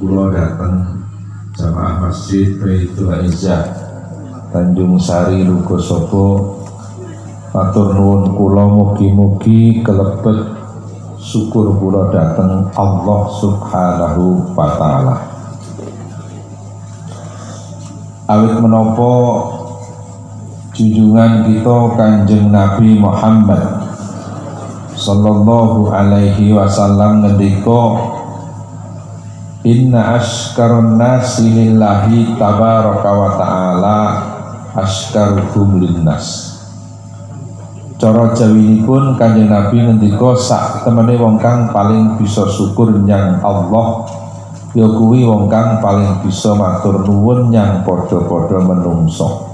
kula dateng jamaah Masjid Baitul Izzah Tanjung Sari Lugosobo. Matur nuwun kula mugi-mugi kelebet syukur kula dateng Allah Subhanahu wa taala. Awit menapa junjungan kita Kanjeng Nabi Muhammad sallallahu alaihi wasallam ngendika, inna askarun nasi lillahi tabaraka wa ta'ala askaruhum linnas. Cara jawinipun Kanjeng Nabi ngendika, sak temene wong kang paling bisa syukur nyang Allah ya kuwi wong kang paling bisa matur nuwun nyang padha-padha menungso.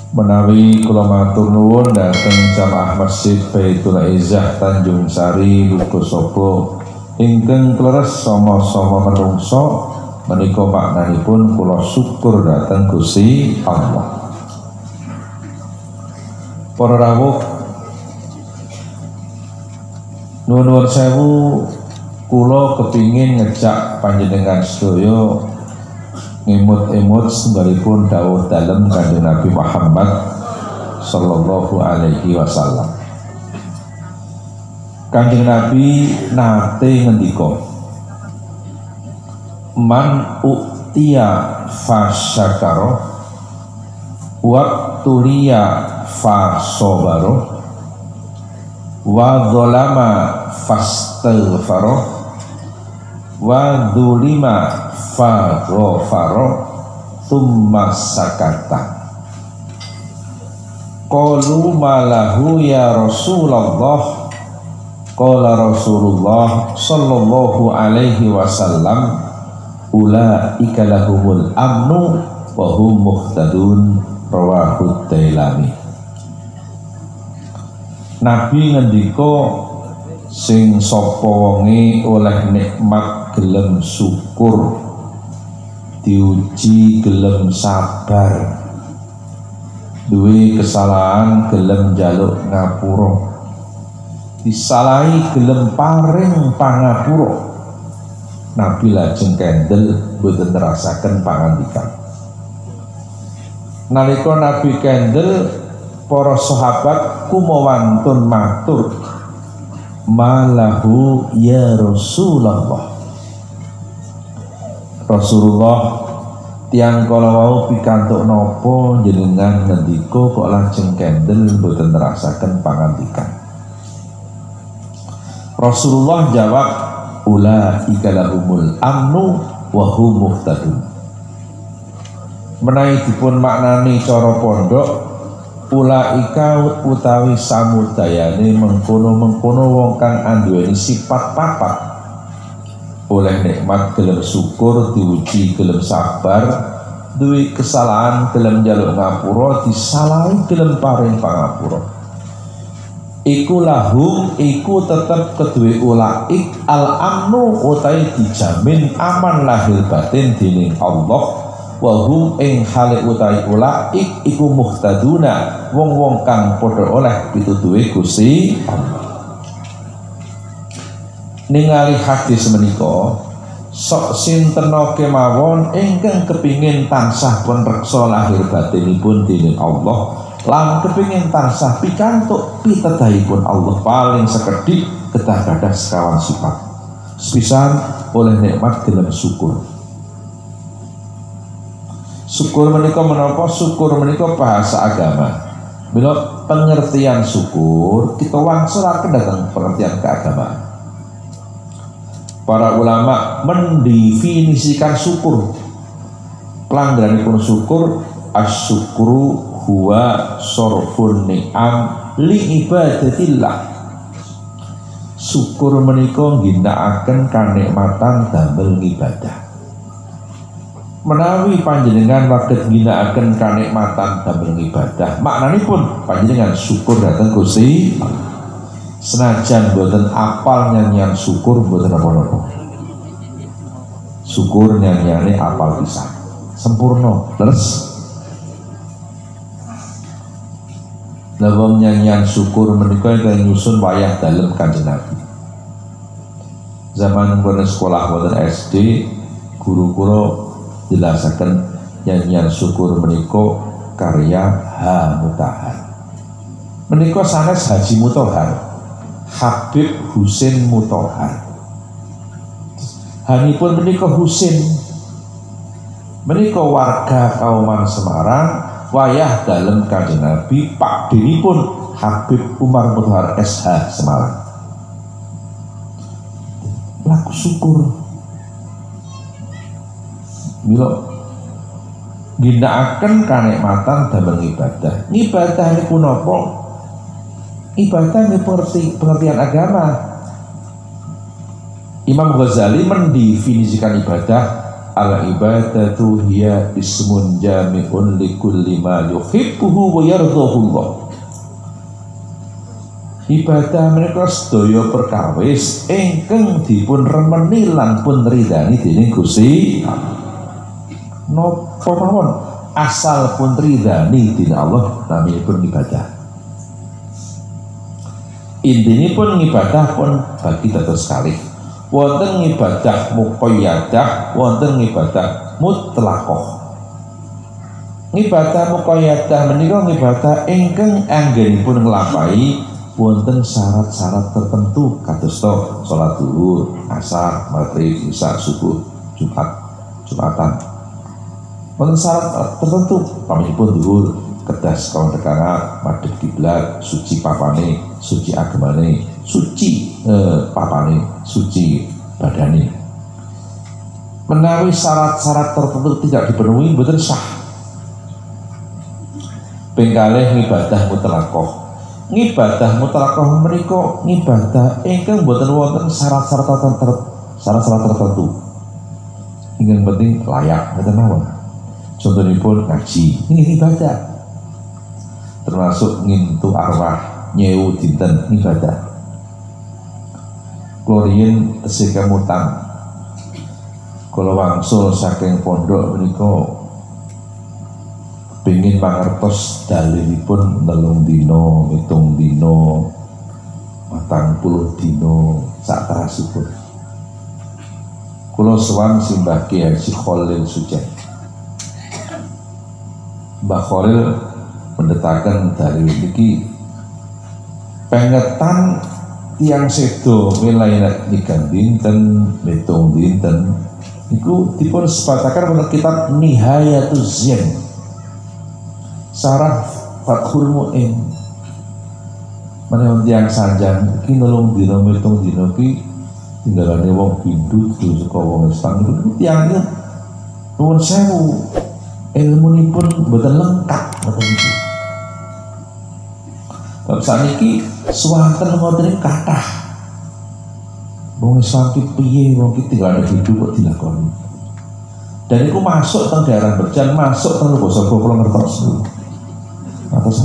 Menawi kula matur nuwun dhateng jamaah Masjid Baitul Izzah Tanjung Sari Lugosobo ingkang kleres sama-sama menungso, menika maknanipun kula syukur dhateng Gusti Allah. Para rawuh nuwun sewu, kula kepingin ngejak panjenengan sedaya ngimut-imut sembaripun dawuh dalem Kanjeng Nabi Muhammad sallallahu alaihi wasallam. Kanjeng Nabi nate ngendika, man u'tiya fasyakara wa tuliya fasabara wa dzalama fastaghfara wa dzulima faghfara thumma sakata. Qalu malahu ya Rasulullah. Qala Rasulullah sallallahu alaihi wasallam, ulaika lahumul amnu wa hum muhtadun, rawahu Dailami. Nabi ngendika, sing sapa wonge oleh nikmat gelem syukur, diuji gelem sabar, duwe kesalahan gelem njaluk ngapura, disalahi gelem paring pangapura, Nabi lajeng kendel boten nerasaken pangandikan. Nalika Nabi kendel, para sahabat kumawantun matur, malahu ya Rasulullah. Rasulullah, tiang kala wau pikantuk napa jenengan ngendika kok lajeng kendel boten nerasaken pangandikan. Rasulullah jawab, ulaika lahumul amnu wa hum muhtadun. Menawi dipun maknani cara pondok, ulaika utawi samudayane mengkono-mengkono wong kang anduweni sifat papat, oleh nikmat gelem syukur, diuji gelem sabar, duwe kesalahan gelem njaluk ngapura, disalahi gelem paring pangapura. Iku lahum, iku tetep kedue ulaik al-amnu utawi dijamin aman lahir batin dening Allah. Wahum ing hale utawi ulaik iku muhtaduna, wong-wong kang padha oleh pitutuhe Gusti Allah. Ningali hadis menika, sok sintena kemawon ingkang kepingin tansah pun reksa lahir batinipun dening Allah, lan kepingin tansah pikantuk pitedahipun Allah paling sekedhik kedah gadah sekawan sifat. Sepisan oleh nikmat gelem syukur. Syukur menika menapa? Syukur menika bahasa agama. Bila pengertian syukur kita wangsulaken dhateng pengertian keagamaan. Para ulama mendefinisikan syukur. Pelanggaranipun syukur, asyukru huwa sorfun ni'am li ibadatillah. Syukur menika ngginakaken kanikmatan damel ibadah. Menawi panjenengan waget ngginakaken kanikmatan damel ibadah, maknanipun panjenengan syukur dhateng Gusti. Senajan boten apal nyanyian syukur boten apa-apa. Syukur nyanyane apal pisan. Sempurna, leres. Lawang nyanyian syukur menika ingkang nyusun wayah dalem Kanjeng Nabi. Zaman pun sekolah wonten SD, guru kula jelasaken nyanyian syukur menika karya H. Mutahar. Menika sanes Haji Mutahar, Habib Husin Mutahar. Hanipun menika Husin. Menika warga Kauman Semarang, wayah dalem Kanjeng Nabi, Pak Denipun Habib Umar Mutahar SH Semarang. Laku syukur mila ginakaken kanikmatan damel ibadah. Ibadah niku napa? Ibadah niku pengertian agama. Imam Ghazali mendefinisikan ibadah, al ibadatu hiya ismun jami'un likulli ma yuhibbuhu wa yardhahu Allah. Ibadah menika sedaya perkawis ingkang dipun remeni lan pun ridani dening Gusti Allah. Napa mawon asal pun ridani dening Allah naminipun ibadah. Intinipun ibadah pun bagi dados kalih. Wonten ibadah muqayyadah, wonten ibadah mutlaqah. Ibadah muqayyadah menika ibadah ingkang anggenipun nglampahi wonten syarat-syarat tertentu kadosta salat zuhur, asar, maghrib, isya, subuh, Jumatan. Wonten syarat tertentu pamanipun zuhur kedas kawan dekangat, madhep kiblat, suci papane, suci agamane, suci papane, suci badane. Menawi syarat-syarat tertentu tidak dipenuhi mboten sah. Ping kalih ibadah mutlaqah. Ibadah mutlaqah menika ibadah ingkang boten wonten syarat-syarat tertentu. Ingkang penting layak mboten mawon. Contonipun ngaji, ini ibadah. Termasuk ngintu arwah nyewu dinten ibadah. Kula riyen tesih kemutan. Kula wangsul saking pondok menika pengin mangertos dalilipun 3 dina, 7 dina, 40 dina satrasipun. Kula sowan Simbah Ki Haji Khalil Sujen. Mbah Khalil mendetaken dalil niki pengetan tiang sedo milai nikan dinten, 7 dinten niku dipun sepatakan pada kitab Nihayatuz Zen. Sarah Fathul Mu'in menawi tiyang sanjang iki 3 dina 7 dina iki tinggalane wong Hindu saka wong Islam niku tiyang iki nuwun sewu ilmunipun mboten lengkap ngoten niku. Bab saniki swanten ngoten kathah. Wong Islam ki piye wong ki tinggalane Hindu kok dilakoni. Dan itu masuk teng daerah Berjan, masuk teng basa kula ngertos. Atas.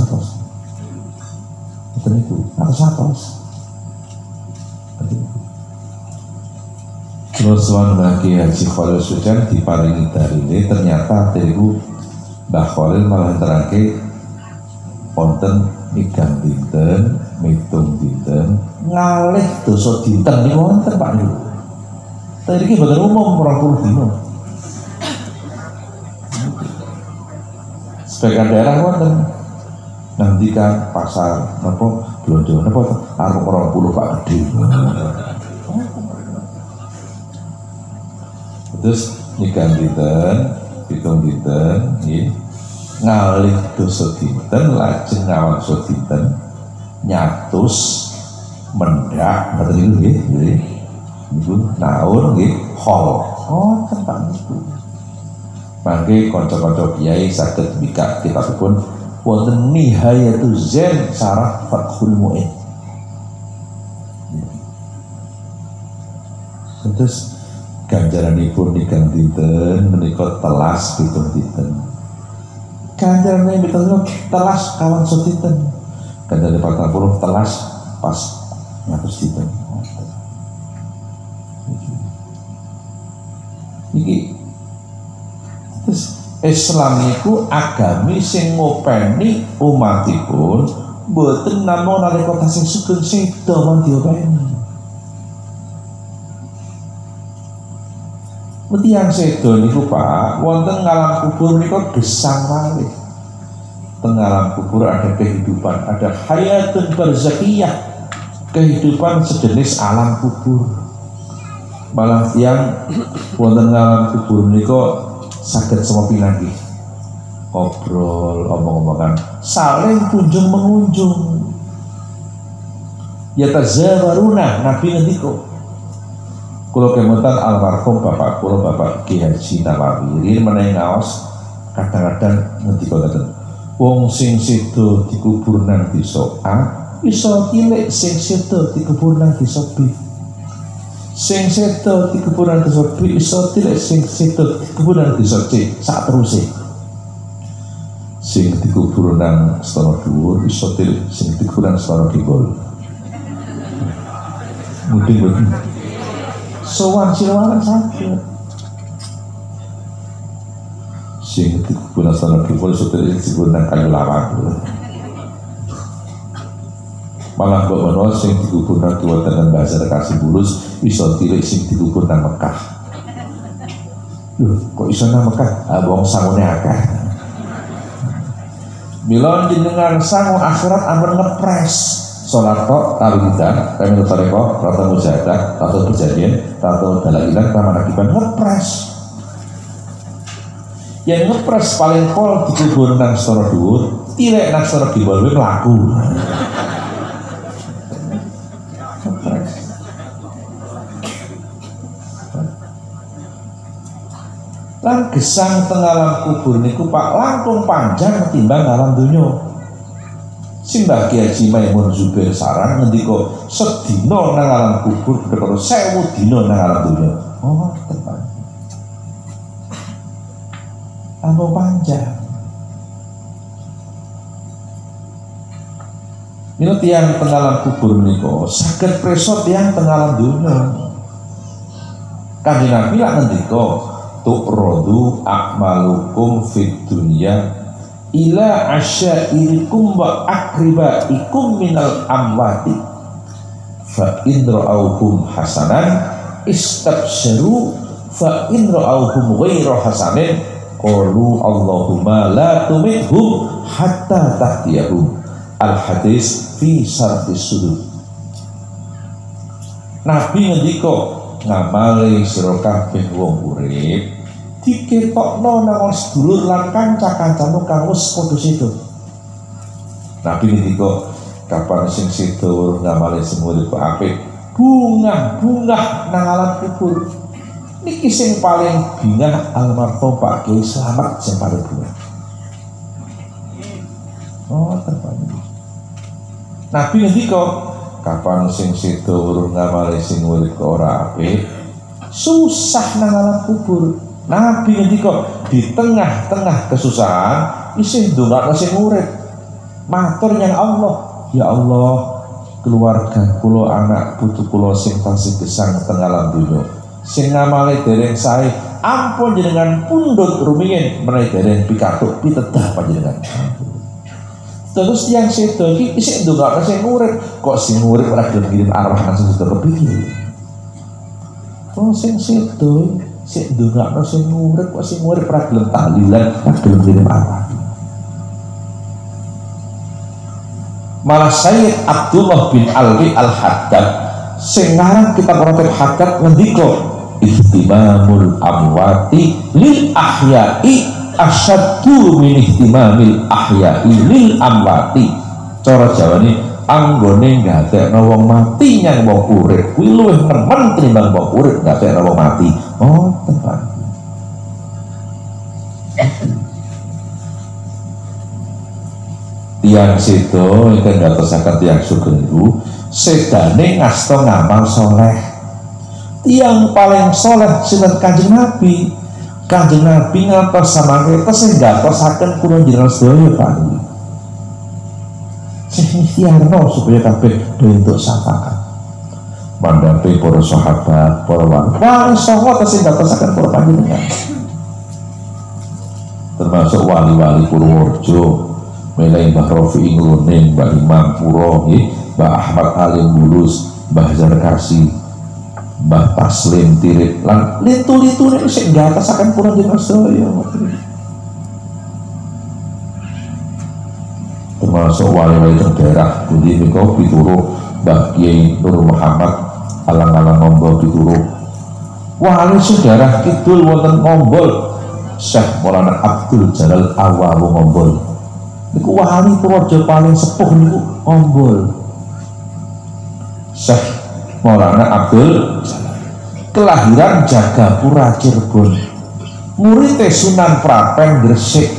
Betul itu, atas. Terus Mbah Ki Haji Khalil Sujen diparingi dalile ternyata niku Mbah Khalil malah terangke wonten 3 dinten, 7 dinten, ngalih dosa dinten niku wonten Pak niku. Tadi iki boten umum 20 dina. Sebagian daerah wonten nanti kan pasar napa blonjo napa arep 20 Pak Gede. Terus nikah dinten, 7 dinten nggih. Ngalih dosa dinten lajeng ngawansa dinten nyatus mendak ngoten niku nggih. Niku naun nggih hol. Oh, tempat niku. Mangke kanca-kanca kiai saged mbikak kitabipun wonten Nihayatuz Zen Sarah Fathul Mu'in. Terus ganjaranipun nikah dinten menika telas 7 dinten. Ganjarane menika telas kawan sedinten. Ganjarane 40 telas pas 100 dinten. Iki terus Islam niku agami sing ngopeni umatipun mboten namung nalika tasih sugeng seda mawon diopeni. Tiyang sedo niku Pak, wonten ngalam kubur niku gesang malih. Teng alam kubur ada kehidupan, ada hayatun barzakhiyah, kehidupan sejenis alam kubur. Malah tiyang wonten ngalam kubur niku saged sama pinanggih ngobrol, omong-omongan, saling kunjung mengunjung. Ya tazawaruna, Nabi ngendika. Kula kemutan almarhum bapak kula Bapak Ki Haji Nawawi menawi ngaos kadang-kadang ngendika ngoten. Wong sing sedo dikubur nang desa A, iso cilik sing sedo dikubur nang desa B. Sing sedo dikubur nang desa B, iso cilik sing sedo dikubur nang desa C, sak teruse. Sing dikubur nang Stara Dhuwur, iso cilik sing dikubur nang Stara Kidul. Mudeng-mudeng. Sowan silawan sakit. Sing dikubur nang Stara Kidul, iso cilik sing dikubur nang Kayu Lawang. Malah kok menawa sing dikubur nang Kiwatan Bazar Kasih Bulus, iso cilik sing dikubur nang Mekah. Lho, kok iso nang Mekah? Ah, wong sangune akeh. Mila jenengan sangu akhirat ampun ngepres salat kok tawidan kami toreko rata mujahadah rata kejadian rata dalailan ramanakiban ngepres. Yang ngepres paling pol dikubur nang Stara Dhuwur, tilek nang Stara Kidul mlaku. Ngepres. Lan gesang teng alam kubur niku Pak langkung panjang ketimbang alam donya. Simbah Ki Haji Maimun Zubair Sarang ngendika sedina nang alam kubur karo 1000 dina nang alam donya. Oh, tenan. Langkung panjang. Mila tiyang teng alam kubur menika saged preso tiyang teng alam donya. Kanjeng Nabi lak ngendika tu'radu a'malukum fid dunya ila asyairikum wa akribaikum minal amwati fa in ra'awhum hasanan istabshiru fa in ra'awhum ghairu hasanin qalu Allahumma la tumithum hatta tahtiyahum. Al-hadis fi sarfis sudur. Nabi ngendika ngamale sira kabeh wong urip diketokno nang sedulur lan kanca-kancamu kang wis padha sedo. Nabi ngendika kapan sing sedo ngamale sing urip kok apik bungah-bungah nang alam kubur. Niki sing paling bingah almarhum Pak Kiai Slamet sing paling bungah. Oh, tenan. Nabi ngendika kapan sing sedo urung ngamale sing urip kok ora apik susah nang alam kubur. Nabi ngendika di tengah-tengah kesusahan isih ndongakno sing urip matur nyang Allah, ya Allah keluarga kula anak putu kula sing tasih gesang teng alam donya sing ngamale dereng sae ampun jenengan pundhut rumiyin menawi dereng pikatuk pitedah panjenengan. Terus yang sedo iki isih ndongakno sing urip kok sing urip ora gelem ngirim arwah nang sing sedo kepikir. Oh sing sedo sik ndongakno sing urip kok sing urip ora gelem tahlilan ora gelem ngirim arwah. Malah Sayyid Abdullah bin Alwi Al-Haddad sing ngarang kitab Ratib Haddad ngendika ihtimamul amwati lil ahya'i asyaddu min ihtimamil ahya'i lil amwati. Cara Jawane anggone ngadekno wong mati nyang wong urip kuwi luwih nemen tinimbang wong urip ngadekno wong mati. Oh, tenan. Tiang sedo ingkang ngatosaken tiang sugeng niku sedane ngasta ngamal soleh. Tiang paling soleh sinten Kanjeng Nabi. Kanjeng Nabi ngantos samangke tesih ngatosaken kula njenengan sedaya Pak. Sing ikhtiarno supaya kabeh bentuk syafaat. Mandhape para sahabat, para wali songo tesih ngatosaken para panjenengan. Termasuk wali-wali Purworejo. Mulai Mbah Rofi Nguning, Mbah Imam Puro, Mbah Ahmad Alim Bulus, Mbah Zarkasi, Mbah Taslim Tirip lan litu-litu ini sing ngatasaken pura jenengan sedaya. Termasuk wali-wali daerah pundi menika pituru Mbah Kiai Nur Muhammad alang-alang Ngombol pituru wali saudara kidul wonten Ngombol Syekh Maulana Abdul Jalal Awawu Ngombol niku wali Purworejo paling sepuh niku Ngombol Syekh Maulana Abdul kelahiran Jagapura Cirebon murid Sunan Prapen Gresik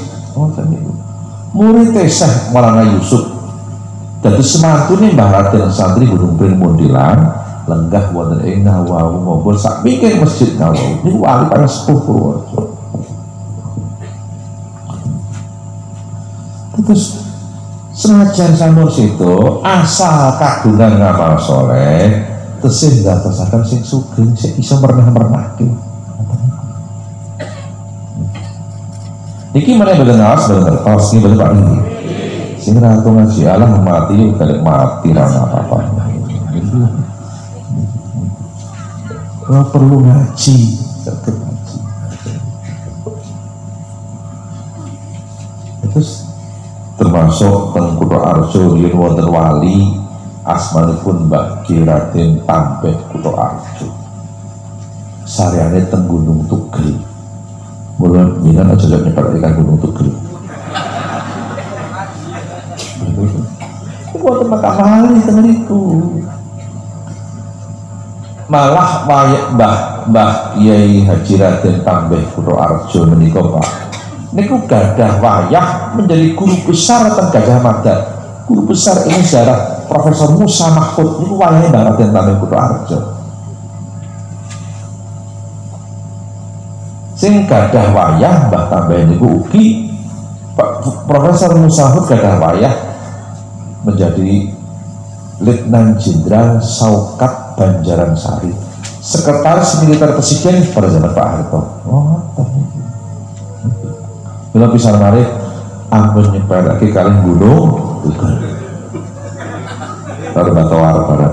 murid Syekh Maulana Yusuf dadi semantune Mbah Raden santri Gunung Pring Mundilan lenggah wonten ing Nawawi Ngombol sak pikir Masjid Nawawi niku wali paling sepuh Purworejo. Terus senajan sanur situ asal kagungan ngamal soleh tesih ndadosaken sing sugih sing iso mernah-mernahke. Iki meneh boten ngaos boten ngertos iki boten Pak iki. Sing ratu ngaji alam mati balik mati ra apa-apa. Ora perlu ngaji, tetep ngaji. Terus termasuk teng Kutha Arjo yen wonten wali asmanipun Mbah Ki Raden Tambeh Kutha Arjo. Sareane teng Gunung Tugel. Mula jenengan aja nyepelkan Gunung Tugel. Iku wonten Makam wali teng mriku. Malah Mbah Kiai Haji Raden Tambeh Kutha Arjo menika Pak niku gadah wayah menjadi guru besar teng Gajah Mada. Guru besar ini sejarah Profesor Musa Mahfud niku wayahé Mbah Raden Tambeh Kutha Arjo. Sing gadah wayah Mbah Tambeh niku ugi Profesor Musa Mahfud gadah wayah menjadi Letnan Jenderal Saukat Banjaran Sari, Sekretaris Militer Presiden pada zaman Pak Harto. Bila bisa menarik, ampun nyepelake kalian gunung, bukan. Taruh batawar pada.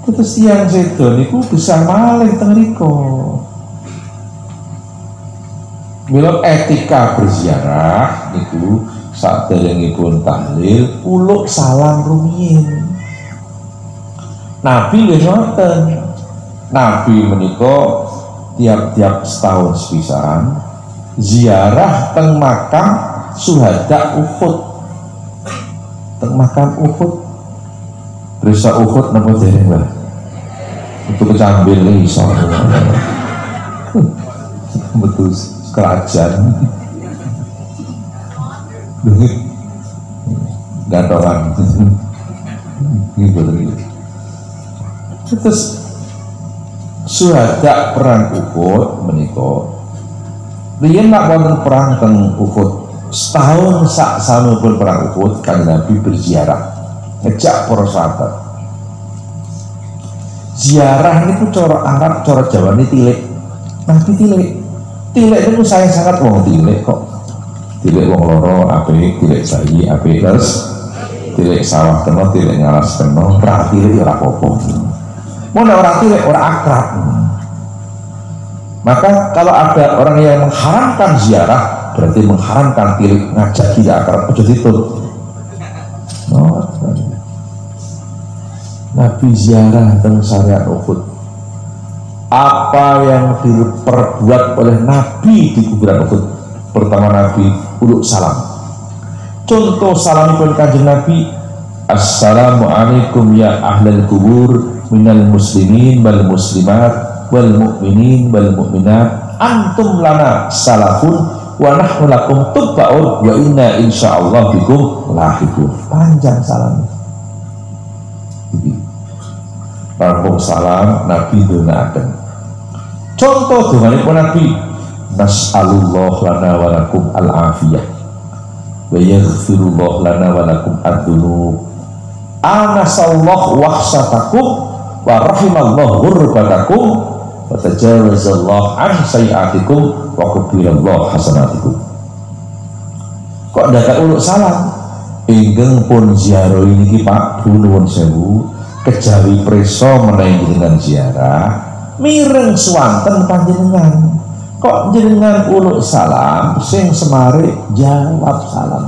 Terus yang itu, niku bisa malih tengriko. Mila etika berziarah niku saderengipun tahlil uluk salam rumiyin. Nabi nggih ngoten. Nabi menika tiap-tiap setahun sepisan ziarah teng makam syuhada Uhud. Teng makam Uhud. Desa Uhud napa dereng wae. Untuk kecambil iso. Betul kerajaan gantoran ini betul. Terus suhada perang Uhud menika riyen nak wonten perang teng Uhud setahun sak sampun perang Uhud kan Nabi berziarah ngejak para sahabat ziarah niku cara Arab cara Jawa ini tilik Nabi tilik itu saya sangat wong tilik kok tilik wong loro apik tilik bayi apik terus tilik sawah kena tilik ngalas kena ora tilik ora apa-apa mau orang tilik ora akrab. Maka kalau ada orang yang mengharamkan ziarah berarti mengharamkan tilik ngajak tidak akrab aja itu. Nabi ziarah teng syariat Uhud. Apa yang diperbuat oleh Nabi di kuburan Uhud? Pertama Nabi uluk salam. Contoh salamipun Kanjeng Nabi, Assalamualaikum ya ahlal kubur minal muslimin wal muslimat wal mu'minin wal mu'minat antum lana salafun wa nahnu lakum tubba'un wa inna insyaallah bikum lahiqun. Panjang salam. Rampung salam Nabi donaaken. Contoh donganipun Nabi, nas'alullah lana wa lakum al-afiyah wa yaghfirullah lana wa lakum ad-dunub anasallahu wahsatakum wa rahimallahu ghurbatakum wa tajawazallahu an sayiatikum wa kubilallahu hasanatikum. kok dadak uluk salam ingkang pun ziarah niki Pak nuwun sewu kejawi preso menawi jenengan ziarah mireng swanten panjenengan kok jenengan uluk salam sing semare jawab salam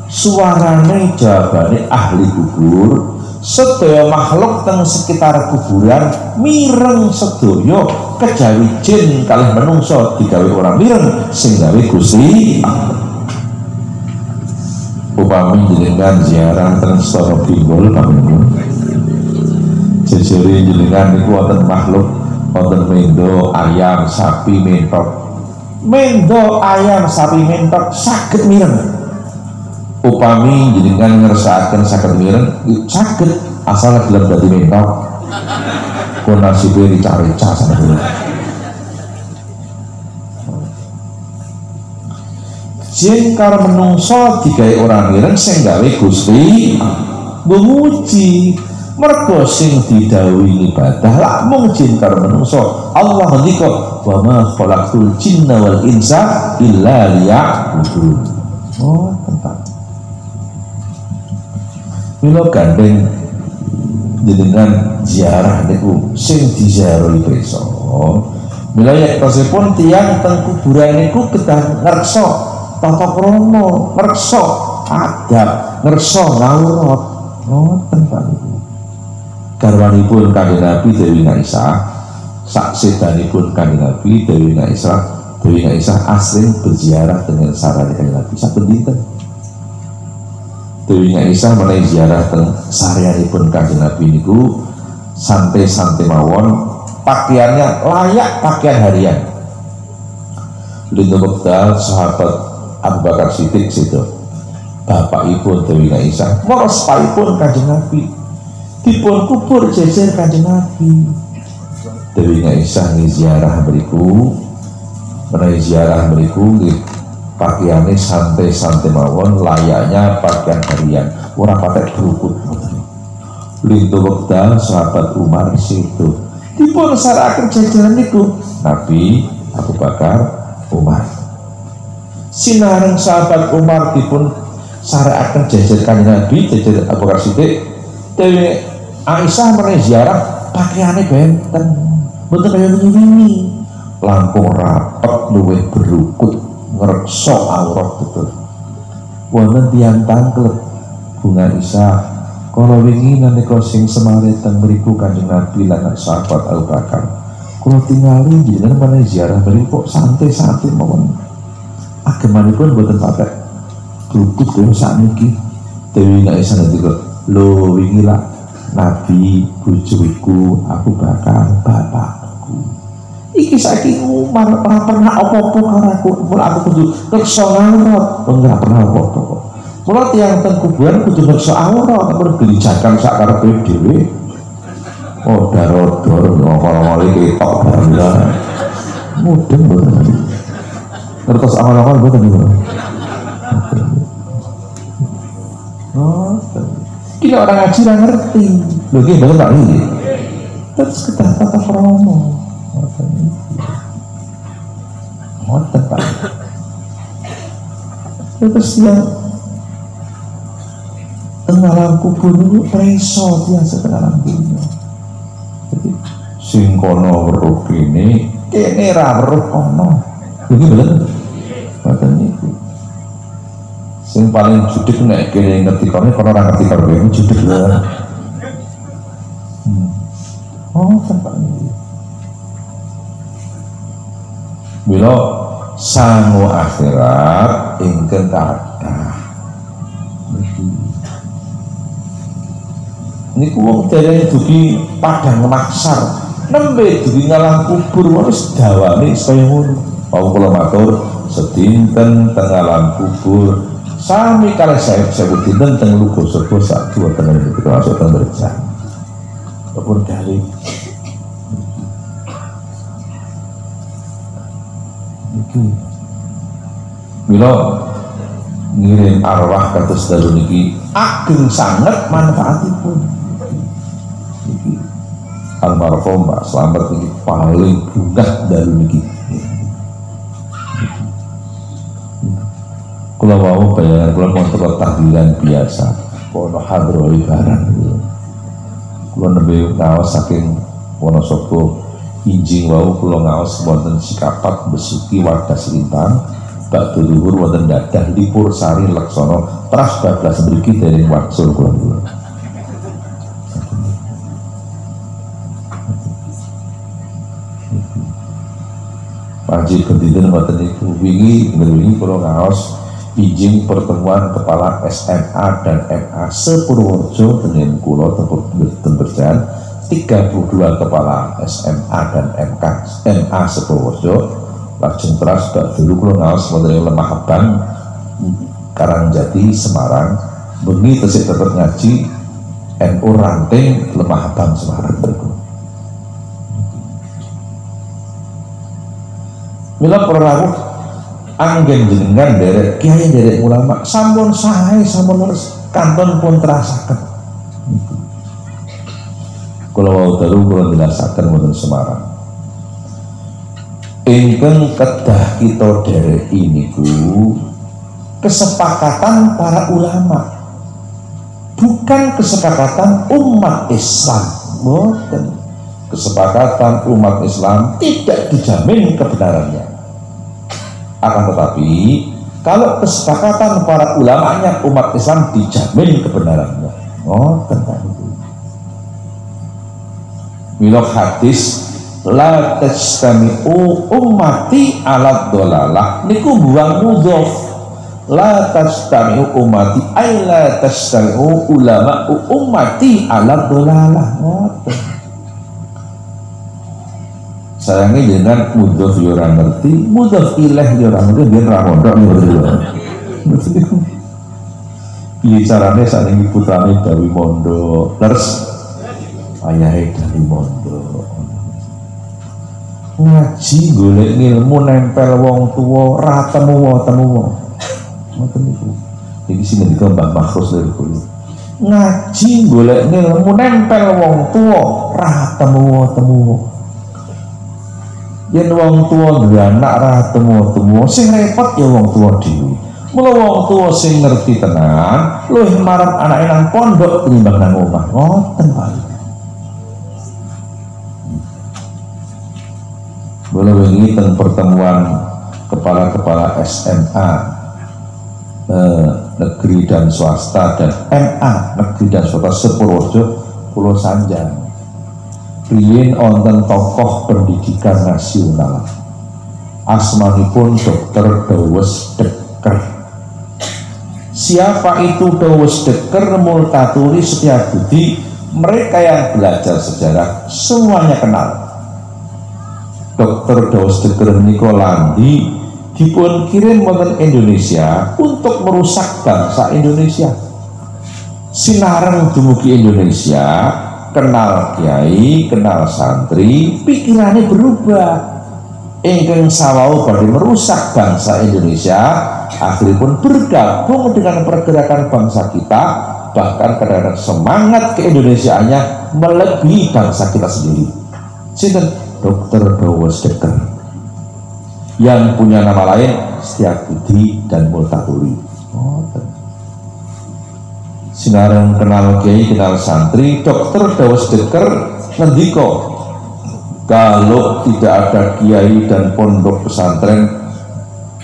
suarane jawabane ahli kubur sedaya makhluk teng sekitar kuburan mireng sedaya kejawi jin kalih menungso digawe ora mireng sing gawe Gusti upami jenengan ziarah teng Stara Binggul pamun jejere jenengan niku wonten makhluk wonten mendo ayam sapi mendo ayam sapi mentok saged mireng upami jenengan ngersakaken saged mireng saged asal gelem dadi mentok kok nasibe rica-rica sampeyan jin karo menungso digawe ora mireng sing gawe Gusti muji mergo sing didhawuhi ibadah lak mung jin karo menungso Allah ngendika wa ma khalaqtul jinna wal insa illa liya'budun tempat mila gandeng jenengan ziarah niku sing diziarahi preso mila yektosipun tiyang teng kuburan niku kedah ngersa tata krama ngersa adab ngersa ngawrat tempat niku garwanipun Kanjeng Nabi Dewi Aisyah sak sedanipun Kanjeng Nabi Dewi Aisyah asring berziarah dengan sarane Kanjeng Nabi saben dinten Dewi Aisyah menawi ziarah teng sareanipun Kanjeng Nabi niku santai-santai mawon pakaiannya layak pakaian harian lindung wekdal sahabat Abu Bakar Siddiq situ bapak ibu Dewi Aisyah moros paipun Kanjeng Nabi dipun kubur jejer Kanjeng Nabi Dewi Aisyah ni ziarah beriku menawi ziarah beriku pakaiannya santai-santai mawon layaknya pakaian harian ora patek berukut lintu wekdal sahabat Umar situ dipun sarakaken jajaran niku Nabi Abu Bakar Umar sinareng sahabat Umar dipun sarakaken jajar Kanjeng Nabi jajar Abu Bakar Siddiq Dewi Aisyah menawi ziarah pakaiannya benten mboten kaya wingi langkung rapet luwih berukut ngreksa aurat betul wonten tiyang tanglet Bunga Aisyah kala wingi nalika sing semare teng mriku Kanjeng Nabi lan sahabat Abu Bakar kula tingali jenengan menawi ziarah mriku kok santai-santai mawon agemanipun mboten patek berukut kaya sakniki Dewi Aisyah ngendika lho wingi lah Nabi bojoku Abu Bakar bapakku iki saiki Umar ora pernah apa-apa karo aku mula aku kudu reksa aurat ora pernah apa-apa kok mula tiyang teng kuburan kudu reksa aurat ora gelijakan sak karepe dhewe daro-daro ngomong-ngomong ketok barang mudeng mboten ngertos awal-awal mboten niku kita orang ngaji nggak ngerti lho iki bener tak iki terus kedah tata krama ngoten Pak terus yang tengah kubur itu preso biasa tengah kubur jadi sing kono weruh kene ra weruh kono iki bener ngoten niku sing paling judik nek kene ngerti kono ora ngerti karo kene judik lho. Tempat ini. Bila sangu akhirat ingkang kathah. Niku wong dereng dugi padang maksar, nembe dugi ngalang kubur wis dawane kaya ngono. Wong kula matur sedinten teng alam kubur sami kalih sewu dinten teng lugo surga sak dua tengah itu termasuk teng berjah apun kali iki mila ngirim arwah kados dalu niki ageng sanget manfaatipun iki almarhum Pak Slamet niki paling bungah dalu niki Kula mau bayangan kula mau teko tahlilan biasa. Kono hadroi barang. Kula nembe ngaos saking Wonosobo injing wau kula ngaos wonten Sikapat Besuki Wadas Lintang bak duluhur wonten dadah Lipur Sari Laksana teras bablas mriki dereng waksul kula. Panji pendhidhen wonten niku wingi kula ngaos izin pertemuan kepala SMA dan MA Sepurworejo dengan kula berjalan 32 kepala SMA dan MA Sepurworejo lajeng teras bak dulu kula ngaos wonten Lemah Abang Karangjati Semarang bengi tesih tetep ngaji NU Ranting Lemah Abang Semarang berikut. Mila perawuh anggen jenengan derek kiai derek ulama sampun sae sampun kanton pun terasaken. Kula wau dalu kula jelasaken wonten Semarang. Ingkang kedah kita derek niku kesepakatan para ulama. Bukan kesepakatan umat Islam. Boten. Kesepakatan umat Islam tidak dijamin kebenarannya. Akan tetapi kalau kesepakatan para ulamanya umat Islam dijamin kebenarannya. Oh, tentang itu. Mila hadis la tastami'u ummati ala dhalalah niku buang mudhof. La tastami'u ummati ay la tastami'u ulama ummati ala dhalalah. Sayangnya dengan mudhof yo ora ngerti, mudhof ilaih yo ora ngerti, biar ra mondok ngerti. Piye carane sakniki putrane gawe mondok, terus ayahe gawe mondok. Ngaji golek ilmu nempel wong tuwa, ra temu wong. Ngoten niku. Iki sing ngendika Mbah Makhrus niku. Ngaji golek ilmu nempel wong tuwa, ra temu. Yen wong tuwa duwe anak ra temu sing repot ya wong tuwa dhewe. Mula wong tuwa sing ngerti tenan luwih marang anake nang pondok tinimbang nang omah. Ngoten wae. Mula wingi teng pertemuan kepala-kepala SMA negeri dan swasta dan MA negeri dan swasta Sepurworejo kula sanjang. Riyen wonten tokoh pendidikan nasional asmanipun Dr. Dawes Dekker. Siapa itu Dawes Dekker? Multatuli Setiabudi, mereka yang belajar sejarah semuanya kenal. Dr. Dawes Dekker Nikolandi dipun kirim wonten Indonesia untuk merusak bangsa Indonesia. Sinareng dumugi Indonesia, kenal kiai, kenal santri, pikirannya berubah. Ingkang sawau badhe merusak bangsa Indonesia, akhirnya pun bergabung dengan pergerakan bangsa kita, bahkan kadang-kadang semangat keindonesiaannya melebihi bangsa kita sendiri. Sinten? Dr. Dawes Dekker, yang punya nama lain Setiabudi dan Multatuli. Sinareng kenal kiai, kenal santri. Dr. Dawes Dekker ngendika, kalau tidak ada kiai dan pondok pesantren,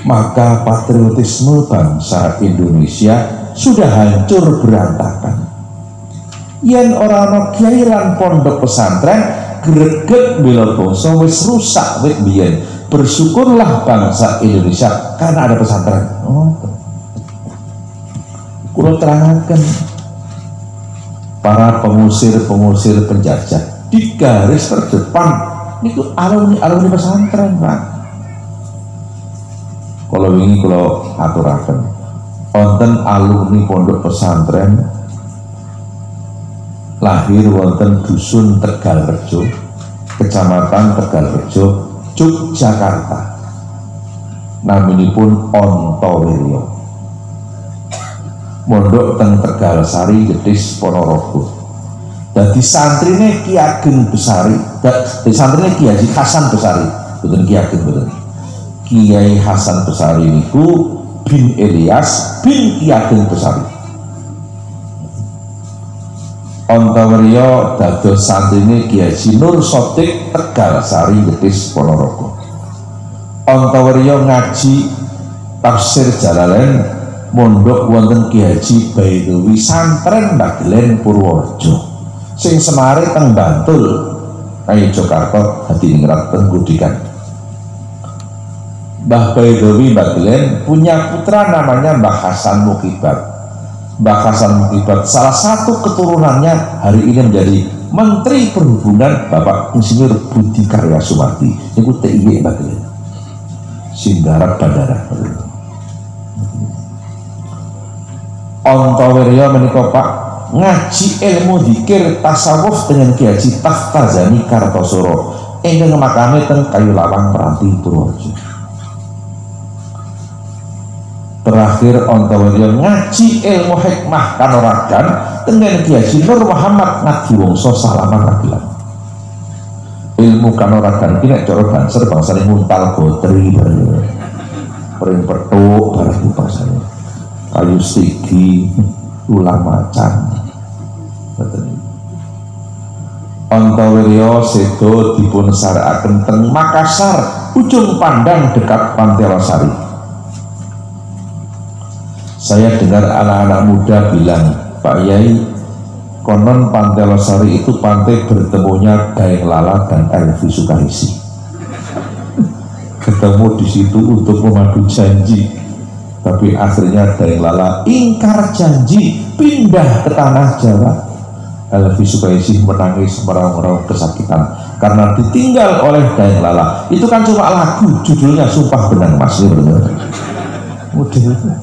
maka patriotisme bangsa Indonesia sudah hancur berantakan. Yen ora ana kiai lan pondok pesantren, greget bela bangsa wis rusak wit biyen. Bersyukurlah bangsa Indonesia karena ada pesantren. Kulo terangaken para pengusir penjajah di garis terdepan niku alumni pesantren, Pak. Kalau wingi kulo aturaken wonten alumni pondok pesantren lahir wonten dusun Tegalrejo, kecamatan Tegalrejo, Yogyakarta. Naminipun Ontowiryo. Mondok teng Tegalsari, Gedhis, Ponorogo. Dadi santrine Ki Ageng Besari, dadi santrine Ki Haji Hasan Besari, boten Ki Ageng boten. Kiai Hasan Besari niku bin Ilyas bin Ki Ageng Besari. Antawerya dados santrine Ki Haji Nur Sotik Tegal Sari Gedhis Ponorogo. Antawerya ngaji tafsir Jalalain mondok wonten Ki Haji Baidowi santren Bagelen Purworejo sing semare teng Bantul kaya Jakarta Hadiningrat teng Gudikan. Mbah Baidowi Bagelen punya putra namanya Mbah Hasan Mukibat. Mbah Hasan Mukibat salah satu keturunannya hari ini menjadi Menteri Perhubungan Bapak Insinyur Budi Karya Sumadi. Itu TIY Bagelen Singgarap Bandara. Antawerya menika Pak ngaji ilmu dzikir tasawuf dengan Ki Haji Taftazani Kartosuro ingkang makame teng Kayu Lawang Meranti Purworejo. Terakhir Antawerya ngaji ilmu hikmah kanuragan dengan Ki Haji Nur Muhammad Ngadiwongso Salaman Ragilan. Ilmu kanuragan iki nek cara banser bangsane nguntal gotri pring petuk barang bangsane kayu stigi ulang macan. Antawerya sedo dipun sarekaken teng Makassar ujung pandang dekat Pantai Losari. Saya dengar anak-anak muda bilang, Pak Yai, konon Pantai Losari itu pantai bertemunya Daeng Lala dan Elvi Sukaisi. Ketemu di situ untuk memadu janji, tapi akhirnya Daeng Lala ingkar janji pindah ke tanah Jawa. Elvi Sukaisi menangis meraung-raung kesakitan karena ditinggal oleh Daeng Lala. Itu kan cuma lagu, judulnya Sumpah Benang Mas. Modelnya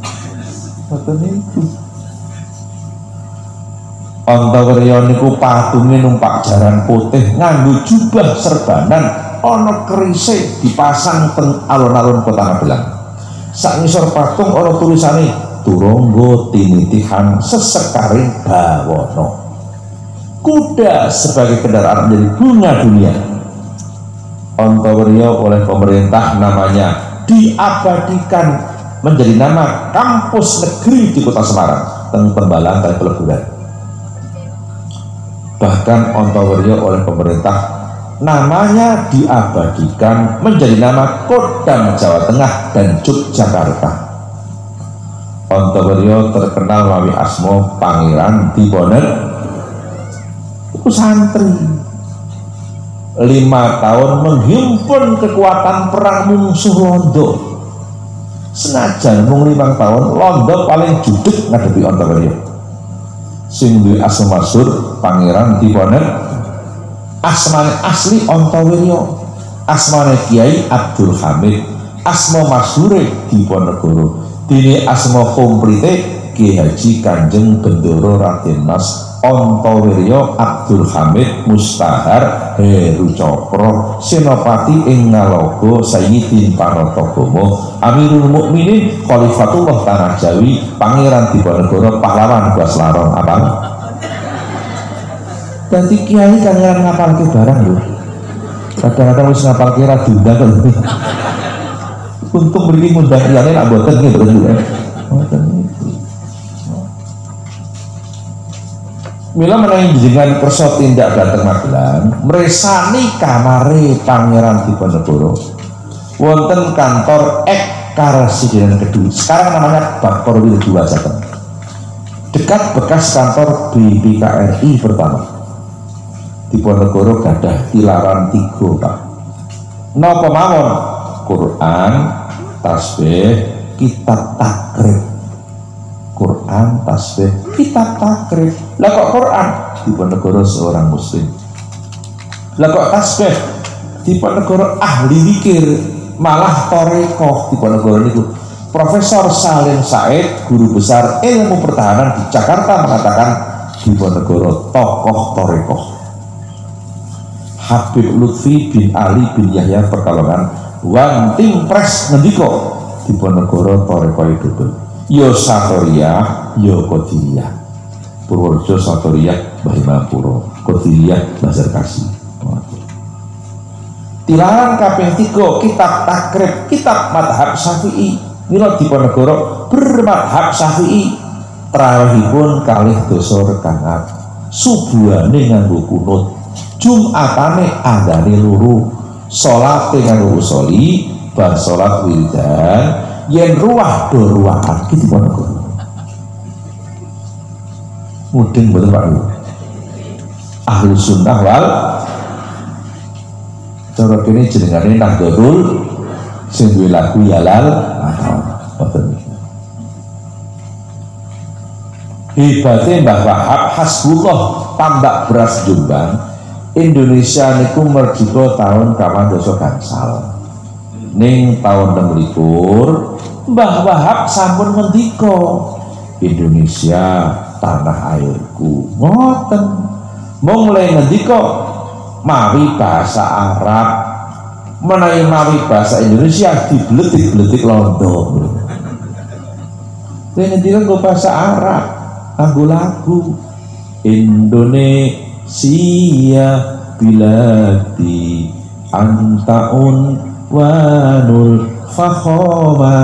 Antawerya niku patunge numpak jaran putih nganggo jubah serbanan ana kerise dipasang teng alun-alun Kota Magelang. Sak ngisor patung ana tulisane Turangga Tinitihan Sesekaring Bawana. Kuda sebagai kendaraan menjadi bunga dunia. Antawerya oleh pemerintah namanya diabadikan menjadi nama kampus negeri di Kota Semarang teng Tembalang dan Peleburan. Bahkan Antawerya oleh pemerintah namanya diabadikan menjadi nama Kodam Jawa Tengah dan Yogyakarta. Antawerya terkenal melalui asma Pangeran Diponegoro. Itu santri 5 tahun menghimpun kekuatan perang mungsuh Londo. Senajan mung 5 tahun Londo paling judek ngadepi Antawerya. Sing duwe asma masyhur Pangeran Diponegoro. Asmane asli Antawerya, asmane Kiai Abdul Hamid, asma masyhure Diponegoro. Dene asma komplite Ki Haji Kanjeng Bendoro Raden Mas Antawerya Abdul Hamid Mustahar Heru Cokro Senopati ing Ngalogo Sayyidin Panatagama Amirul Mukminin Khalifatullah Tanah Jawi Pangeran Diponegoro Pahlawan Baslarong apa? Dadi kiai kan ngapalke barang lho. Kadang-kadang wis ngapalke ra diundang lho. Untung mriki ngundang liyane nak mboten nggih mboten lho. Mila menawi jenengan kersa tindak dhateng Magelang, mresani kamare Pangeran Diponegoro wonten kantor Karesidenan Kediri. Sekarang namanya Bakor Wilduwa Jateng. Dekat bekas kantor BPKRI pertama. Diponegoro gadah tilaran 3, Pak. Napa mawon? Quran, tasbih, kitab takrib. Quran, tasbih, kitab takrib. Lah kok Quran? Diponegoro seorang muslim. Lah kok tasbih? Diponegoro ahli zikir, malah tarekoh. Diponegoro niku Profesor Salim Said, guru besar ilmu pertahanan di Jakarta mengatakan Diponegoro tokoh tarekoh. Habib Lutfi bin Ali bin Yahya Pekalongan Wan Tim Pres ngendika Diponegoro tarekoh dodol. Yo Satoriyah, yo Qadiriyah. Purworejo Satoriyah Mbah Imam Puro, Qadiriyah Bazar Kasih. Tilaran kaping 3 kitab takrib, kitab madhab Syafi'i. Mila Diponegoro bermadhab Syafi'i, tarawihipun kalih dosa rakaat, subuhane nganggo kunut, jumatane andane loro, salate nganggo usoli, bar salat wiridan, yen ruwah do ruwahan iki Diponegoro. Mudeng mboten Pak Ibu. Ahlus sunnah wal cara kene jenengane Nahdlatul sing duwe lagu Yalal boten. Hebate Mbah Wahab Hasbullah tambak beras Jombang, Indonesia niku merdeka tahun kawan doso gangsal. Ning tahun 26 Mbah Wahab sampun ngendika Indonesia tanah airku. Ngoten. Mulai ngendika mawi bahasa Arab, menawi mawi bahasa Indonesia dibletik-bletik londo. Dene ngendika go bahasa Arab, nganggo lagu Indonesia biladi antaun wanul fakhoma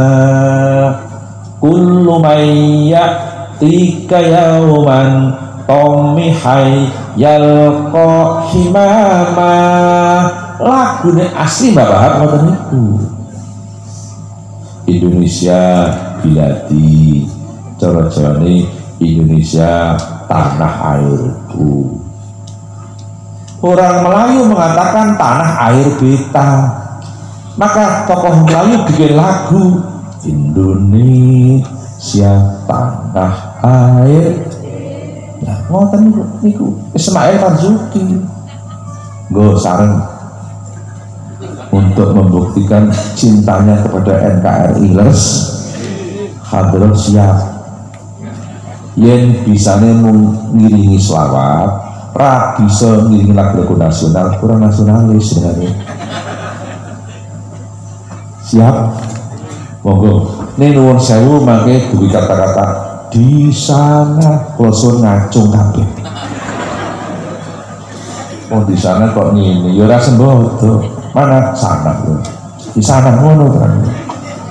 kullu mayya tika yauman tomihai yalqa himama. Lagune asli Mbak Wahab ngoten niku. Indonesia biladi, cara Jawane Indonesia tanah airku. Orang Melayu mengatakan tanah air beta, maka tokoh Melayu bikin lagu Indonesia tanah air. Nah, ngoten niku Ismail Marzuki nggo sareng untuk membuktikan cintanya kepada NKRI. Leres Hadrat siap yen bisane ngiringi selawat, ra bisa ngiringi lagu nasional, kurang nasionalis sebenarnya. Siap monggo. Ning nuwun sewu mangke duwe kata-kata di sana klosun ngacung kabeh. Oh di sana kok ngene ya ora sembodo. Mana sana lho. Di sana ngono kan.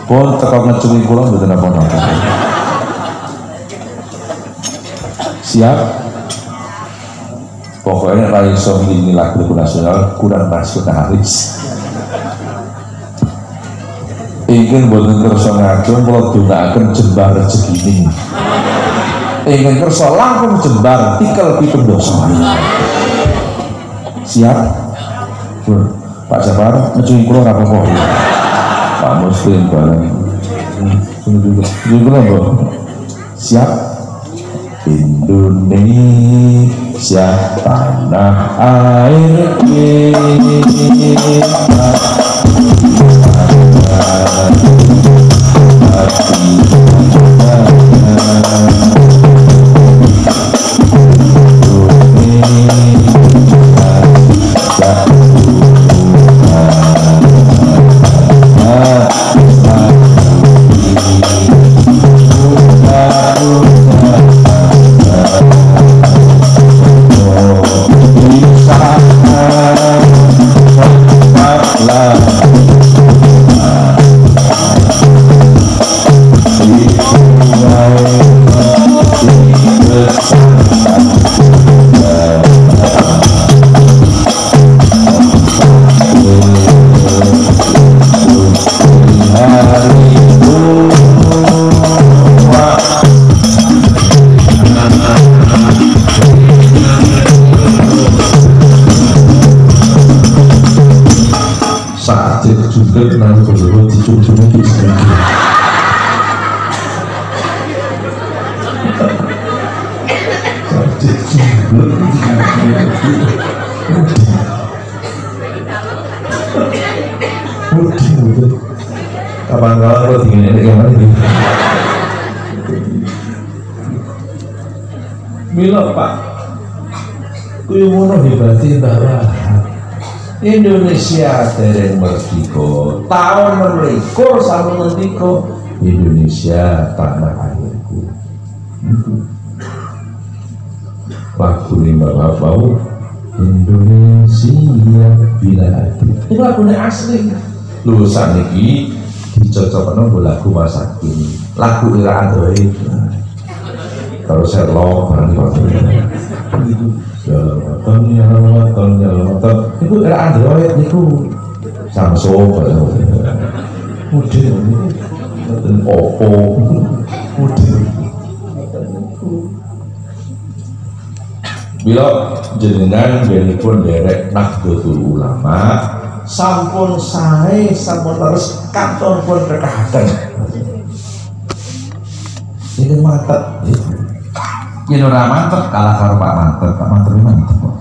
Pun teko ngecungi kula mboten napa-napa. Siap. Pokoknya ra iso ngiringi lagu nasional, kurang nasionalis. Ingin boten kersa ngacung kula dongaaken jembar rezekine. Ingin kersa langkung jembar tikel pitung dosa. Siap? Pak Jafar ngecungi kula ora apa-apa. Pak Muslim bareng. Ngecungi kula. Siap? Indonesia tanah air kita. Kapan-kapan kalau tinggal ini gimana ini? Mila Pak, kuyu mono hebatnya bahwa Indonesia dereng merdeka tahun 26 sama ngendika Indonesia tanah airku. Lagu ini Mbak Bau Indonesia bila hati. Itu lagunya asli. Lulusan ini dicocokno nggo lagu Masakin. Lagu era Android. Kalau Sherlock barang itu. Ya motor. Itu era Android itu. Samsung model Oppo model. Bila jenengan benipun derek Nahdlatul Ulama sampun sae sampun terus kantor pun berkahaten ini mantep ini ora mantep kalah karo Pak Mantep mantep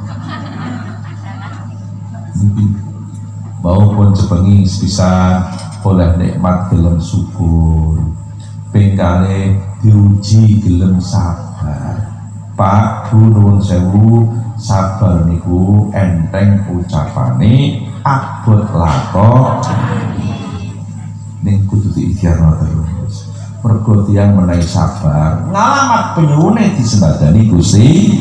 maupun cepengi bisa oleh nikmat gelem syukur pengkale diuji gelem sabar. Pak Bu nuwun sewu, sabar niku enteng ucapane, abot lakon ning kudu diikhtiarno terus. Mergo tiyang menawi sabar, ngalamat penyuwune disembadani Gusti.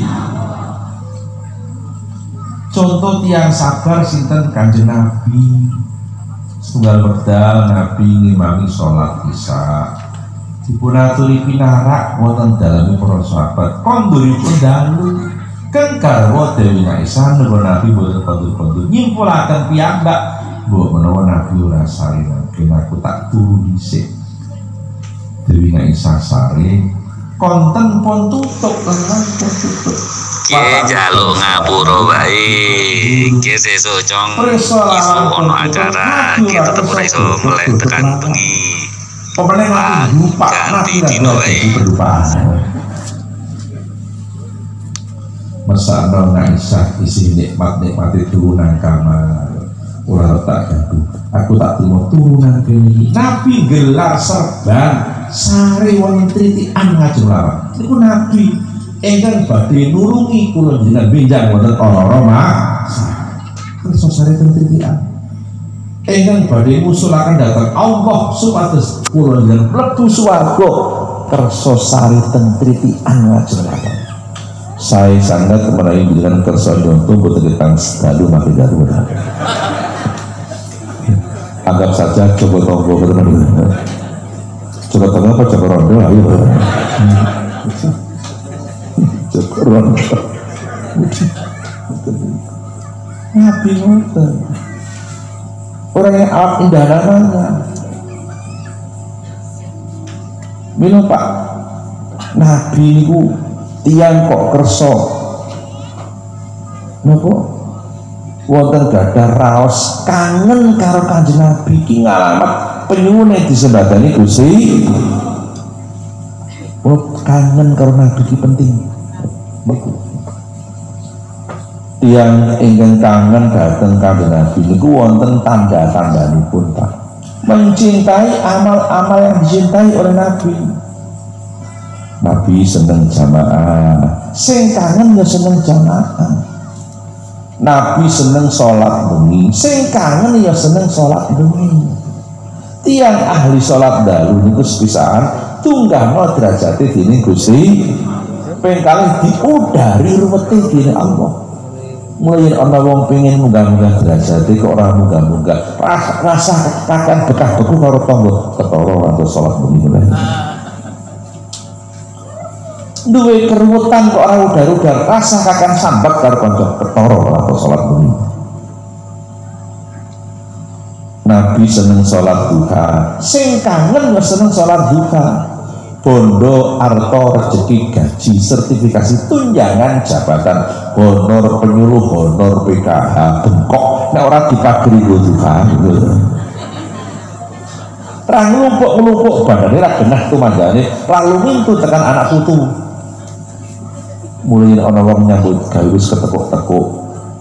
Contoh tiyang sabar sinten Kanjeng Nabi. Setunggal wekdal Nabi ngimami salat Isya. Dipunaturi pinarak wonten dalem para sahabat konduripun dalu keng garwa Dewi Aisyah nuwun Nabi boten kondur-kondur nyimpulaken piyambak mbok menawa Nabi ora sari mungkin aku tak turu dhisik. Dewi Aisyah sari konten pun tutup lengan pun tutup ki jaluk ngapura wae ki sesuk cong iso ono acara ki tetep ora iso melek tekan bengi. Pemenang lupa ganti dino wae. Masa Aisyah isi nikmat-nikmati turunan kamar ora tak gaduh. Aku tak terima turunan kene. Nabi gelar serban sare wonten tritikan ngajeng larang. Niku Nabi ingkang badhe nulungi kula jenengan benjang wonten ana-ana kersa sare teng tritikan. Ingkang badhe musulaken dhateng Allah supados kula njenengan mlebu swarga kersa sari teng tritikan ngajeng larang. Saya sangat menawi dengan kersa nyonto boten ketang dalu mati dalu. Anggap saja coba tonggo betul-betul. Coba tonggo apa coba rondo ayo. Coba rondo. Nabi ngoten. Orang yang awak indah namanya. Mila Pak, Nabi niku tiyang kok kersa. Napa? Wonten gadah raos kangen karo Kanjeng Nabi iki ngalamat penyuwune disembadani Gusti. Kangen karo Nabi iki penting. Tiyang ingkang kangen dhateng Kanjeng Nabi niku wonten tanda-tandanipun Pak. Mencintai amal-amal yang dicintai oleh Nabi. Nabi seneng jamaah, sing kangen ya seneng jamaah. Nabi seneng sholat bengi, sing kangen ya seneng sholat bengi. Tiang ahli sholat dalu niku sepisahan tunggahno derajate dening Gusti, ping kalih diudari ruwete dening Allah. Mulai ana wong pengen munggah-munggah derajate kok ora munggah-munggah, rasa akan bekah beku karo tangga ketara atau sholat bengi meneh. Duwe keruwetan kok ora udar-udar, rasa kakan sambat karo kanca ketara atau salat bengi. Nabi seneng salat duha, sing kangen ya seneng salat duha. Bondo arto rezeki gaji sertifikasi tunjangan jabatan honor penyuluh honor PKH bengkok nek ora dipagri nggo duha ra nglumpuk-nglumpuk badane ra genah tumandane lalu mintu tekan anak putu. Mulai ana wong nyambut gawe wis ketekuk-tekuk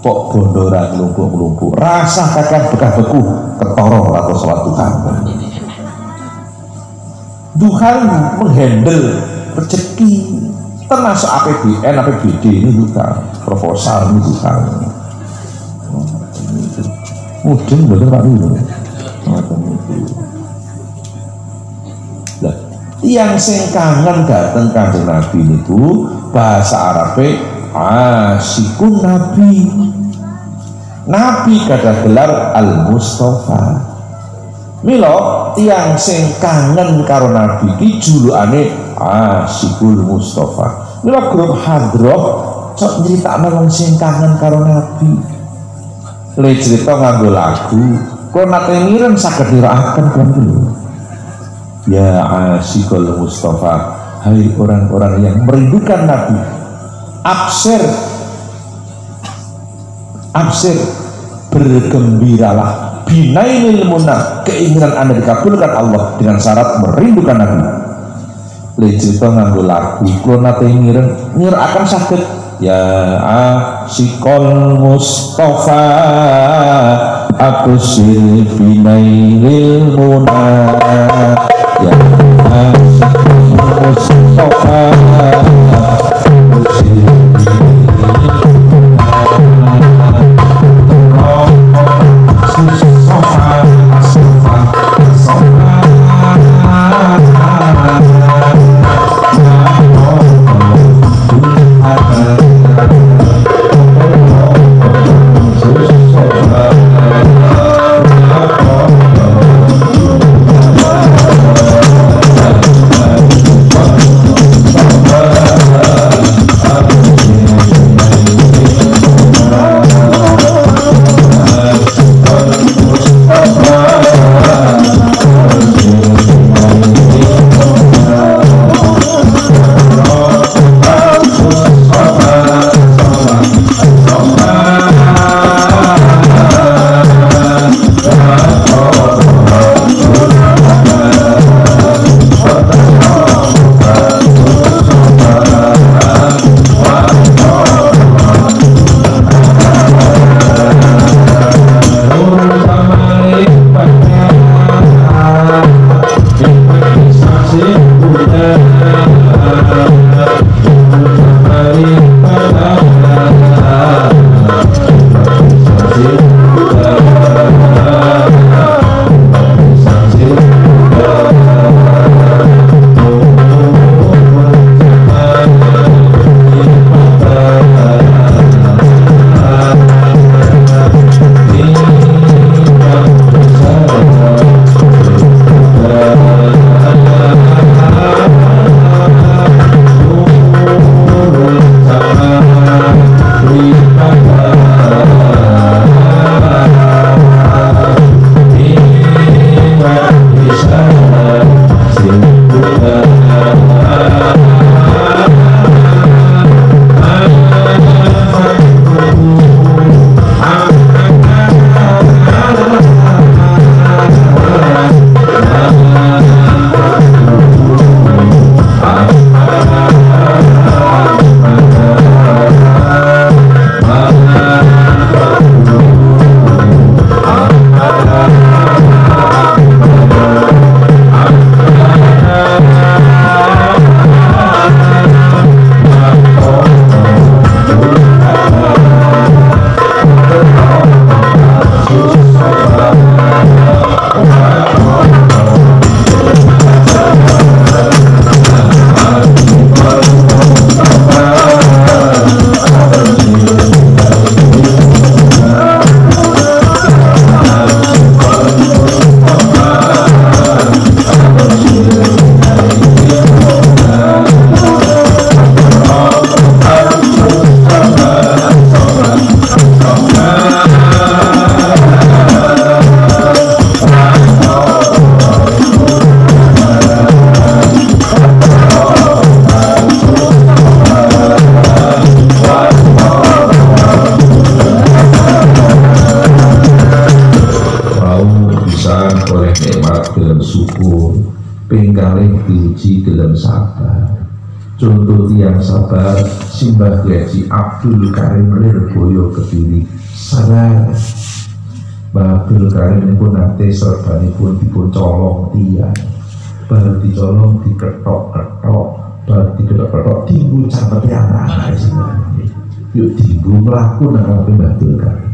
kok bondo ra nglumpuk-nglumpuk rasa kakek bekah beku ketara atau salat Tuhan. Tuhan menghandle rezeki termasuk APBN, APBD ini juga proposal ini juga mungkin betul Pak dulu. Yang sing kangen dateng Kanjeng Nabi niku bahasa Arabe asyikun Nabi. Nabi kada gelar Al Mustafa. Milo tiyang sing kangen karo Nabi iki julukane Asyikul Mustafa. Mila grup hadroh sok nyritakno wong sing kangen karo Nabi. Le cerita nganggo lagu, kok nate mireng saged nirakaken kon lho. Ya Asyikul Mustafa, hai orang-orang yang merindukan Nabi, absir bergembiralah, binainil munah, keinginan Anda dikabulkan Allah dengan syarat merindukan Nabi. Lecito nganggo lagu, kula nate akan sakit. Ya Asyikul Mustafa, absir binainil munah. Ya Asyikul Mustafa, absir Contoh tiang sabar Simbah Haji Abdul Karim Lirboyo Kediri sabar. Abdul Karim pun nanti sorbani pun dipun colong tiang, baru dicolong diketok-ketok, baru diketok-ketok tinggu sampai anak-anak sini. Yuk tinggu melaku nanti Abdul Karim.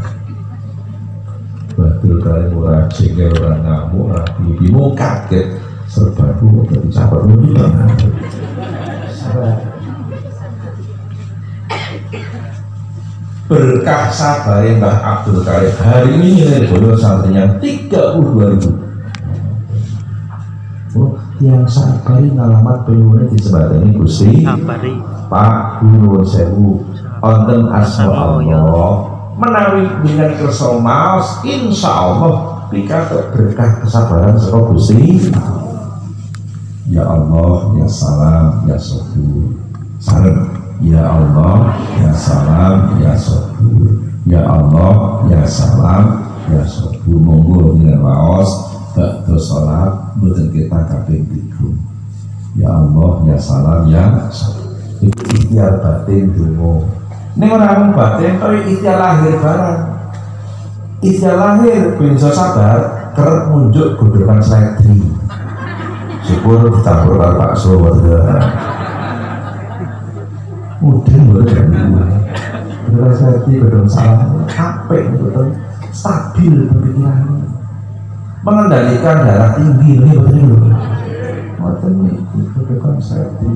Abdul Karim orang jengkel, orang ngamuk, orang bimu kaget serba dulu dari sabar dulu. Berkah sabar Mbah Abdul Karim hari ini nilai bodoh santrinya 32.000. yang sabari ngalamat penyuwun disebutane Gusti Pak Nuwun Sewu wonten asma Allah menawi dengan kersa maos insyaallah pikantuk berkah kesabaran saka Gusti. Ya Allah ya salam ya sabur sareng ya Allah ya salam ya sabur ya Allah ya salam ya sabur. Monggo dengan waos bakda salat mboten kita kaping 3 ya Allah ya salam ya sabur. Itu ikhtiar batin donga. Ning ora mung batin tapi ikhtiar lahir barang. Ikhtiar lahir ben iso sabar kerep munjuk godhokan sledri. Syukur dicampur karo bakso warga. Mungkin boleh bener sledri godhong salam apik betul stabil pemikirannya. Mengendalikan darah tinggi ini betul. Ngoten iki godhokan sledri.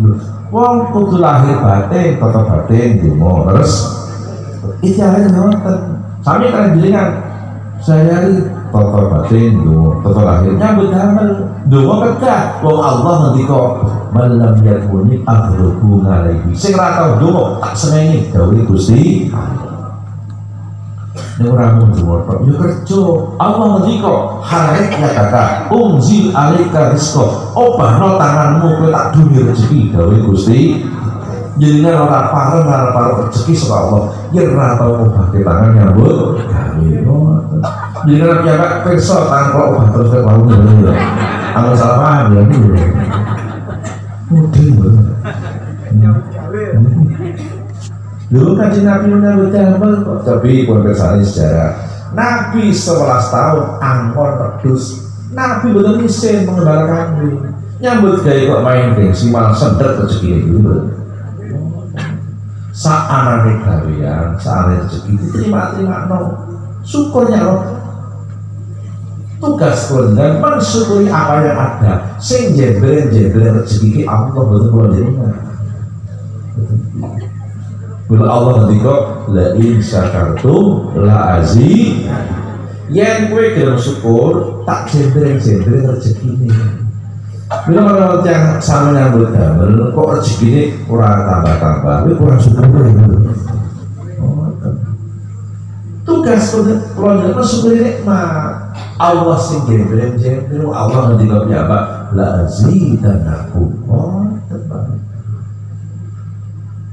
Wong kudu lahir batin, tata batin donga terus ikhtiar ngoten. Sami kan jenengan saya tata batin donga, tata lahir nyambut damel donga kedah. Wong Allah ngendika malam yakuni aghrubu ngalaihi. Sing ra tau donga tak seneni dawuh Gusti. Nek ora mung donga yo kerja. Allah ngendika harek ya kata unzil alaika rizqa. Obahno tanganmu kowe tak duwe rezeki dawuh Gusti. Jenengan ora pareng karo rezeki saka Allah, yen ora tau obahke tangan nyambut gawe. Jenengan piyambak pirsa tanpa obah terus kok wau lho. Anggo salah paham ya niku. Mudeng lho. Dulu kan Nabi nyambut damel kok tapi pun kersane sejarah. Nabi 11 tahun angkon pedus. Nabi betul isin mengembala kambing. Nyambut gawe kok main gengsi malah sendet rezeki dulu. Saanane gawean, saane rezeki diterima no. Syukurnya loh. Tugas kalian mensyukuri apa yang ada. Sing jembren rezeki Allah betul kula jenengan. Bila Allah ngendika la in syakartum la azi. Yen kowe gelem syukur tak jembren rezekine. Bila menurut yang sama nyambut damel kok rezekine ora tambah-tambah, kowe kurang syukur lho. Tugas kula mensyukuri nikmat. Allah sing jembren Allah ngendika piyambak la azidanakum. Tenan.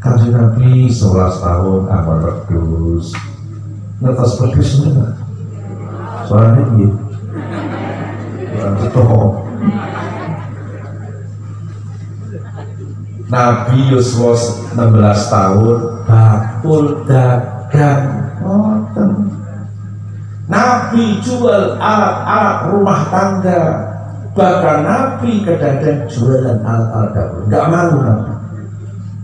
Kanjeng Nabi 11 tahun amal pedus. Ngertos pedus enggak? Soalnya ini Nabi Yusuf 16 tahun bakul dagang. Nabi jual alat-alat rumah tangga. Bahkan Nabi kadang-kadang jualan alat-alat dapur. Enggak malu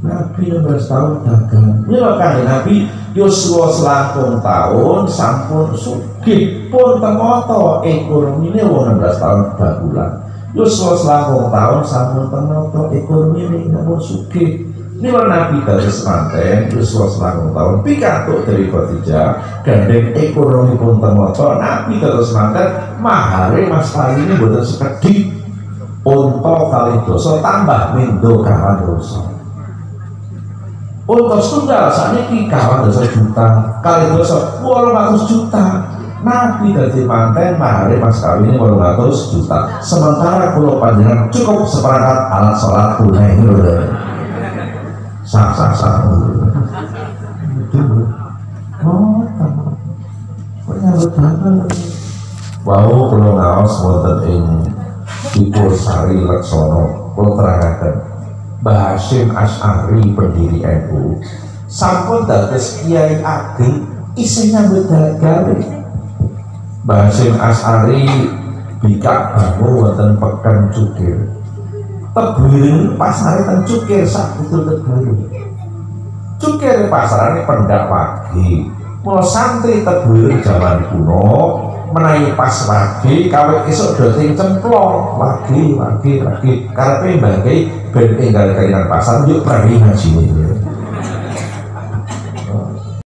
Nabi 16 tahun dagang. Ini makanya Nabi Yusuf selangkung tahun sampun sugih pun temoto ekonomi ini 16 tahun bagulan. Yusuf selangkung tahun sampun temoto ekonomi ini namun sugih. Ini Nabi dari semanten Yusuf selangkung tahun pikantuk dari Khadijah gandeng ekonomi pun temoto. Nabi terus semanten mahare mas kali ini buatan sekedip untuk kali dosa tambah mindo kawan dosa. Untuk tunggal saat ini kawan dosa juta kali dosa 800 juta. Nabi dari manten mahari mas kawin 800 juta. Sementara kalau panjangan cukup seperangkat alat sholat tunai sah wow kalau ngawas wonten ing Ipul Sari Laksono kalau terangkan Mbah Hasyim Asy'ari pendiri NU sampun dados kiai ageng isih nyambut gawe. Mbah Hasyim Asy'ari bikak bangun wonten Pekan Cukir Tebuireng pasare ten Cukir sak betul Tebuireng. Cukir pasarane pendak pagi. Mula santri Tebuireng zaman kuno menawi pas pagi kawit esuk do sing cemplong lagi karepe mbangke ben enggal kainan pasar yuk prani ngaji.